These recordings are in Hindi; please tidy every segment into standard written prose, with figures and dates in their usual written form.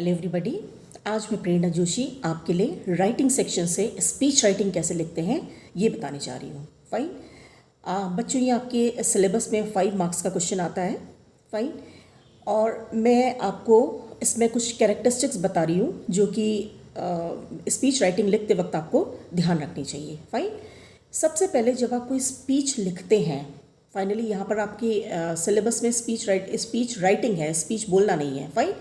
Hello everybody. आज मैं प्रेरणा जोशी आपके लिए राइटिंग सेक्शन से स्पीच राइटिंग कैसे लिखते हैं ये बताने जा रही हूँ। फाइन बच्चों, ये आपके सिलेबस में 5 मार्क्स का क्वेश्चन आता है। फाइन, और मैं आपको इसमें कुछ कैरेक्टरिस्टिक्स बता रही हूँ जो कि स्पीच राइटिंग लिखते वक्त आपको ध्यान रखनी चाहिए। फाइन, सबसे पहले जब आप कोई स्पीच लिखते हैं, फाइनली यहाँ पर आपके सिलेबस में स्पीच राइटिंग है, स्पीच बोलना नहीं है। फाइन,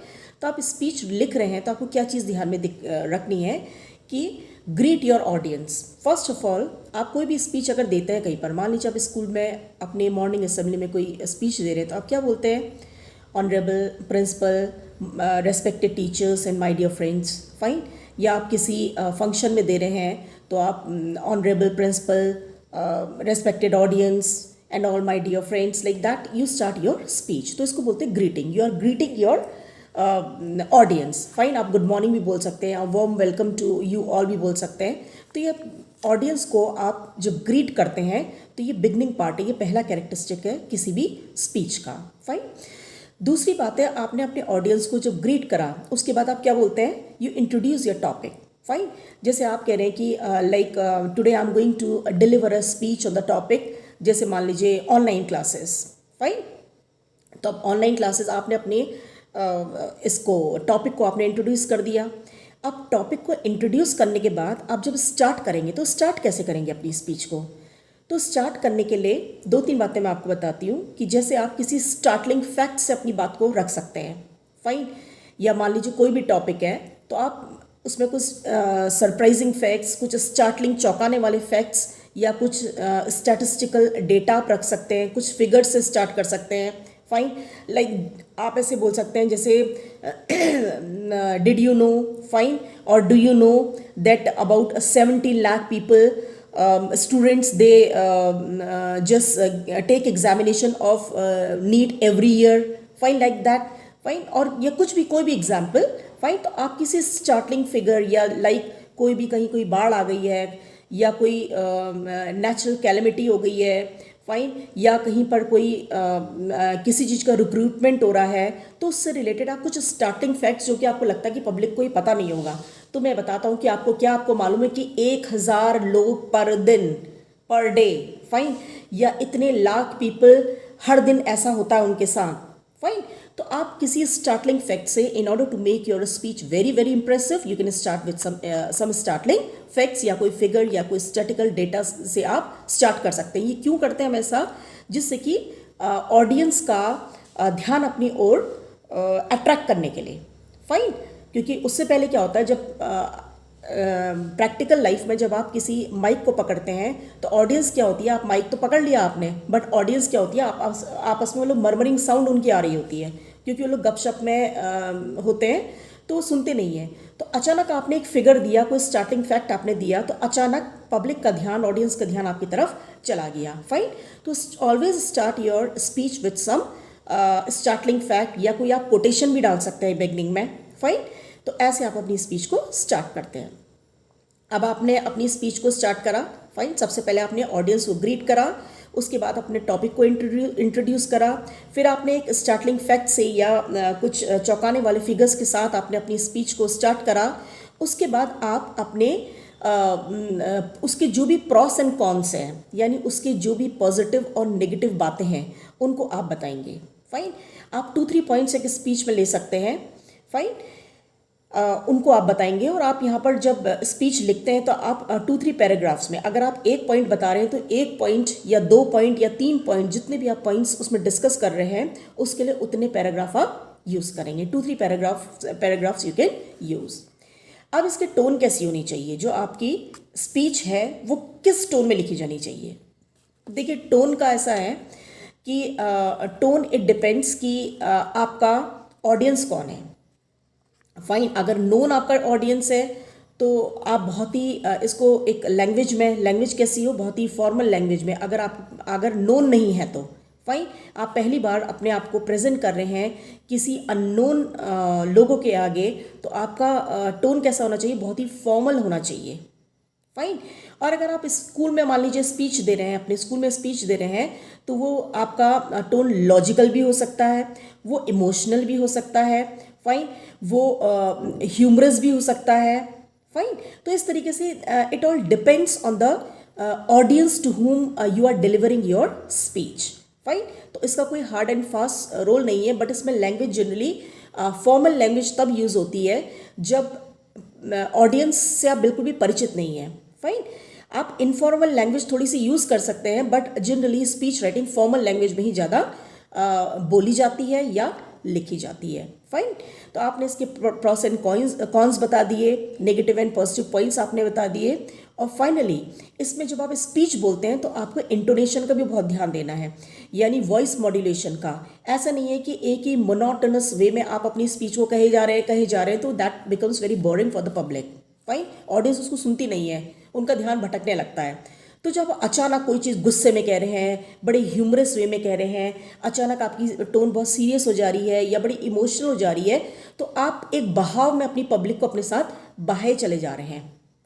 तो आप स्पीच लिख रहे हैं तो आपको क्या चीज़ ध्यान में रखनी है कि greet your audience. First of all, आप कोई भी स्पीच अगर देते हैं कहीं पर, मान लीजिए आप स्कूल में अपने मॉर्निंग असेंबली में कोई स्पीच दे रहे हैं तो आप क्या बोलते हैं? Honourable principal, respected teachers and my dear friends. Fine, या आप किसी फंक्शन में दे रहे हैं तो आप honourable principal, respected audience and all my dear friends, like that you start your speech. तो इसको बोलते हैं greeting. You are greeting your audience. Fine, आप गुड मॉर्निंग भी बोल सकते हैं, warm welcome to you all भी बोल सकते हैं। तो ये ऑडियंस को आप जब ग्रीट करते हैं तो ये बिगनिंग पार्ट है, ये पहला कैरेक्टरिस्टिक है किसी भी स्पीच का। फाइन, दूसरी बात है, आपने अपने ऑडियंस को जब ग्रीट करा उसके बाद आप क्या बोलते हैं? You introduce your topic. Fine, जैसे आप कह रहे हैं कि like today I am going to deliver a speech on the topic, जैसे मान लीजिए ऑनलाइन क्लासेस। फाइन, तो अब ऑनलाइन क्लासेस आपने अपने इसको टॉपिक को आपने इंट्रोड्यूस कर दिया। अब टॉपिक को इंट्रोड्यूस करने के बाद आप जब स्टार्ट करेंगे तो स्टार्ट कैसे करेंगे अपनी स्पीच को? तो स्टार्ट करने के लिए 2-3 बातें मैं आपको बताती हूँ कि जैसे आप किसी स्टार्टलिंग फैक्ट से अपनी बात को रख सकते हैं। फाइन, या मान लीजिए कोई भी टॉपिक है तो आप उसमें कुछ सरप्राइजिंग फैक्ट्स, कुछ स्टार्टलिंग चौंकाने वाले फैक्ट्स या कुछ स्टैटिस्टिकल डेटा आप रख सकते हैं, कुछ फिगर्स से स्टार्ट कर सकते हैं। फाइन, लाइक आप ऐसे बोल सकते हैं जैसे डिड यू नो, फाइन, और do you know that about 70 lakh people students they just take examination of NEET every year. Fine, like that. Fine, और या कुछ भी कोई भी एग्जाम्पल। फाइन, तो आप किसी स्टार्टलिंग फिगर या लाइक कोई भी कहीं कोई बाढ़ आ गई है या कोई नेचुरल कैलेमिटी हो गई है, फाइन, या कहीं पर कोई किसी चीज़ का रिक्रूटमेंट हो रहा है, तो उससे रिलेटेड आप कुछ स्टार्टिंग फैक्ट्स जो कि आपको लगता है कि पब्लिक को ही पता नहीं होगा, तो मैं बताता हूँ कि आपको मालूम है कि 1000 लोग पर दिन, पर डे, फाइन, या इतने लाख पीपल हर दिन ऐसा होता है उनके साथ। फाइन, तो आप किसी स्टार्टलिंग फैक्ट से, in order to make your speech very very impressive, you can start with some startling facts या कोई फिगर या कोई स्टैटिकल डेटा से आप स्टार्ट कर सकते हैं। ये क्यों करते हैं हम ऐसा? जिससे कि ऑडियंस का ध्यान अपनी ओर अट्रैक्ट करने के लिए। फाइन, क्योंकि उससे पहले क्या होता है, जब प्रैक्टिकल लाइफ में जब आप किसी माइक को पकड़ते हैं तो ऑडियंस क्या होती है? आप माइक तो पकड़ लिया आपने, बट ऑडियंस क्या होती है? आपस में वो लोग मर्मरिंग साउंड उनकी आ रही होती है, क्योंकि वो लोग गपशप में होते हैं तो वो सुनते नहीं हैं। तो अचानक आपने एक फिगर दिया, कोई स्टार्टिंग फैक्ट आपने दिया, तो अचानक पब्लिक का ध्यान, ऑडियंस का ध्यान आपकी तरफ चला गया। फाइन, तो always start your speech with some startling fact, या कोई आप कोटेशन भी डाल सकते हैं बिगनिंग में। फाइन, तो ऐसे आप अपनी स्पीच को स्टार्ट करते हैं। अब आपने अपनी स्पीच को स्टार्ट करा। फाइन, सबसे पहले आपने ऑडियंस को ग्रीट करा, उसके बाद अपने टॉपिक को इंट्रोड्यूस करा, फिर आपने एक स्टार्टलिंग फैक्ट से या कुछ चौंकाने वाले फिगर्स के साथ आपने अपनी स्पीच को स्टार्ट करा। उसके बाद आप अपने उसके जो भी प्रॉस एंड कॉन्स हैं, यानी उसके जो भी पॉजिटिव और नेगेटिव बातें हैं, उनको आप बताएंगे। फाइन, आप 2-3 पॉइंट्स एक स्पीच में ले सकते हैं। फाइन, उनको आप बताएंगे। और आप यहाँ पर जब स्पीच लिखते हैं तो आप 2-3 पैराग्राफ्स में, अगर आप एक पॉइंट बता रहे हैं तो 1 पॉइंट या 2 पॉइंट या 3 पॉइंट, जितने भी आप पॉइंट्स उसमें डिस्कस कर रहे हैं, उसके लिए उतने पैराग्राफ आप यूज़ करेंगे। 2-3 पैराग्राफ्स यू कैन यूज़। अब इसके टोन कैसी होनी चाहिए? जो आपकी स्पीच है वो किस टोन में लिखी जानी चाहिए? देखिए, टोन का ऐसा है कि टोन इट डिपेंड्स कि आपका ऑडियंस कौन है। फाइन, अगर नोन आपका ऑडियंस है तो आप बहुत ही इसको एक लैंग्वेज कैसी हो, बहुत ही फॉर्मल लैंग्वेज में, अगर नोन नहीं है तो फाइन, आप पहली बार अपने आप को प्रेजेंट कर रहे हैं किसी अननोन लोगों के आगे, तो आपका टोन कैसा होना चाहिए? बहुत ही फॉर्मल होना चाहिए। फाइन, और अगर आप स्कूल में मान लीजिए स्पीच दे रहे हैं, अपने स्कूल में स्पीच दे रहे हैं, तो वो आपका टोन लॉजिकल भी हो सकता है, वो इमोशनल भी हो सकता है। फाइन, वो ह्यूमरस भी हो सकता है, फाइन। तो इस तरीके से it all depends on the audience to whom you are delivering your speech, fine. तो इसका कोई हार्ड एंड फास्ट रोल नहीं है, बट इसमें लैंग्वेज जनरली फॉर्मल लैंग्वेज तब यूज़ होती है जब ऑडियंस से आप बिल्कुल भी परिचित नहीं है, फाइन। आप इनफॉर्मल लैंग्वेज थोड़ी सी यूज़ कर सकते हैं, but generally speech writing formal language में ही ज़्यादा बोली जाती है या लिखी जाती है, फाइन। तो आपने इसके प्रोस एंड कॉन्स बता दिए, नेगेटिव एंड पॉजिटिव पॉइंट्स आपने बता दिए, और फाइनली इसमें जब आप स्पीच बोलते हैं तो आपको इंटोनेशन का भी बहुत ध्यान देना है, यानी वॉइस मॉड्यूलेशन का। ऐसा नहीं है कि एक ही मोनोटोनस वे में आप अपनी स्पीच को कहे जा रहे हैं, तो that becomes very boring for the public, fine. Audience उसको सुनती नहीं है, उनका ध्यान भटकने लगता है। तो जब अचानक कोई चीज़ गुस्से में कह रहे हैं, बड़े ह्यूमरस वे में कह रहे हैं, अचानक आपकी टोन बहुत सीरियस हो जा रही है या बड़ी इमोशनल हो जा रही है, तो आप एक बहाव में अपनी पब्लिक को अपने साथ बहाए चले जा रहे हैं,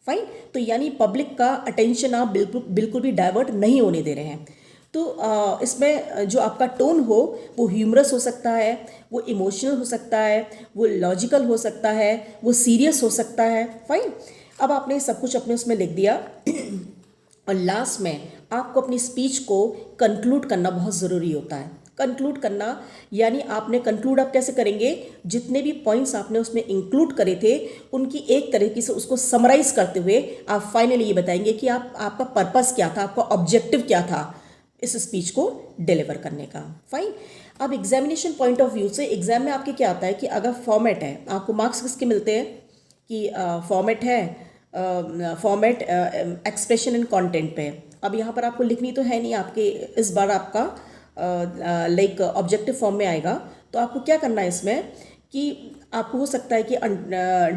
फाइन। तो यानी पब्लिक का अटेंशन आप बिल्कुल भी डाइवर्ट नहीं होने दे रहे हैं। तो इसमें जो आपका टोन हो वो ह्यूमरस हो सकता है, वो इमोशनल हो सकता है, वो लॉजिकल हो सकता है, वो सीरियस हो सकता है, फाइन। अब आपने सब कुछ अपने उसमें लिख दिया और लास्ट में आपको अपनी स्पीच को कंक्लूड करना बहुत ज़रूरी होता है। कंक्लूड करना यानी आपने कंक्लूड आप कैसे करेंगे, जितने भी पॉइंट्स आपने उसमें इंक्लूड करे थे उनकी एक तरीके से उसको समराइज करते हुए आप फाइनली ये बताएंगे कि आपका पर्पस क्या था, आपका ऑब्जेक्टिव क्या था इस स्पीच को डिलीवर करने का, फाइन। अब एग्जामिनेशन पॉइंट ऑफ व्यू से एग्जाम में आपके क्या आता है कि अगर फॉर्मेट है, आपको मार्क्स किसके मिलते हैं कि फॉर्मेट है, फॉर्मेट एक्सप्रेशन एंड कंटेंट पे। अब यहाँ पर आपको लिखनी तो है नहीं, आपके इस बार आपका लाइक ऑब्जेक्टिव फॉर्म में आएगा। तो आपको क्या करना है इसमें कि आपको हो सकता है कि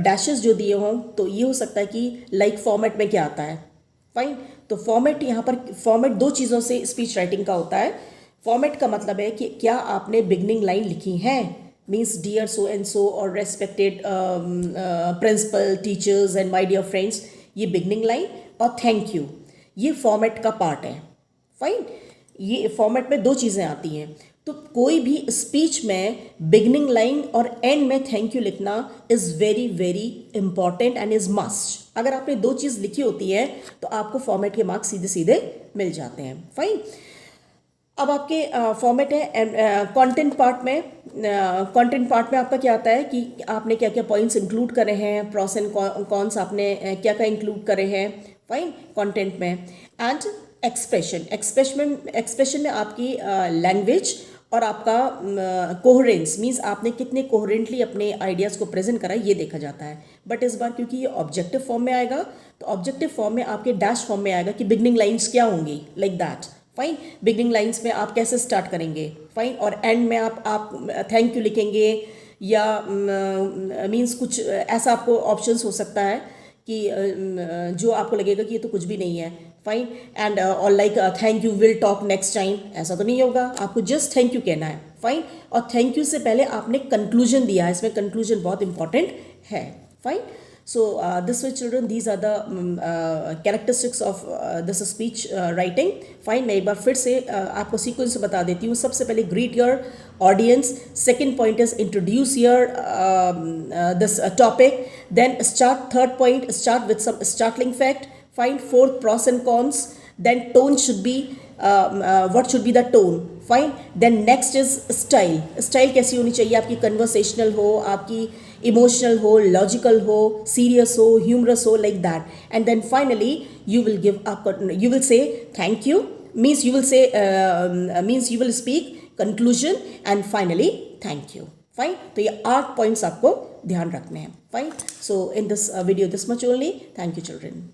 डैशेस जो दिए हों, तो ये हो सकता है कि लाइक फॉर्मेट में क्या आता है, फाइन। तो फॉर्मेट, यहाँ पर फॉर्मेट दो चीज़ों से स्पीच राइटिंग का होता है। फॉर्मेट का मतलब है कि क्या आपने बिगनिंग लाइन लिखी हैं, means dear so and so और respected principal, teachers and my dear friends, ये बिगनिंग लाइन, और थैंक यू, ये फॉर्मेट का पार्ट है, फाइन। ये फॉर्मेट में दो चीज़ें आती हैं। तो कोई भी स्पीच में बिगनिंग लाइन और एंड में थैंक यू लिखना is very very important and is must. अगर आपने दो चीज़ लिखी होती है तो आपको फॉर्मेट के मार्क्स सीधे सीधे मिल जाते हैं, फाइन। अब आपके फॉर्मेट है कंटेंट पार्ट में। कंटेंट पार्ट में आपका क्या आता है कि आपने क्या क्या पॉइंट्स इंक्लूड करे हैं, प्रोस एंड कॉन्स आपने क्या क्या इंक्लूड करे हैं, फाइन, कंटेंट में। एंड एक्सप्रेशन में आपकी लैंग्वेज और आपका कोहेरेंस, मीन्स आपने कितने कोहेरेंटली अपने आइडियाज़ को प्रेजेंट करा ये देखा जाता है। बट इस बार क्योंकि ये ऑब्जेक्टिव फॉर्म में आएगा, तो ऑब्जेक्टिव फॉर्म में आपके डैश फॉर्म में आएगा कि बिगनिंग लाइन्स क्या होंगी, like that, fine. Beginning lines में आप कैसे स्टार्ट करेंगे, फाइन, और एंड में आप थैंक यू लिखेंगे या मीन्स कुछ ऐसा आपको ऑप्शंस हो सकता है कि जो आपको लगेगा कि ये तो कुछ भी नहीं है, फाइन। एंड और like thank you will talk next time, ऐसा तो नहीं होगा, आपको जस्ट थैंक यू कहना है, फाइन। और थैंक यू से पहले आपने कंक्लूजन दिया है, इसमें कंक्लूजन बहुत इंपॉर्टेंट है, fine. So this way children, these are the characteristics of this speech writing, fine। मैं एक बार फिर से आपको सीक्वेंस बता देती हूँ। सबसे पहले greet your audience, second point is introduce your this topic, then start, third point start with some startling fact, fine, fourth pros and cons, then tone should be what should be the tone, fine, then next is style, style कैसी होनी चाहिए आपकी, conversational हो, आपकी इमोशनल हो, लॉजिकल हो, सीरियस हो, ह्यूमरस हो, like that. And then finally you will say thank you, means you will speak conclusion and finally thank you, fine. तो ये 8 पॉइंट्स आपको ध्यान रखने हैं, fine. So in this video this much only, thank you children.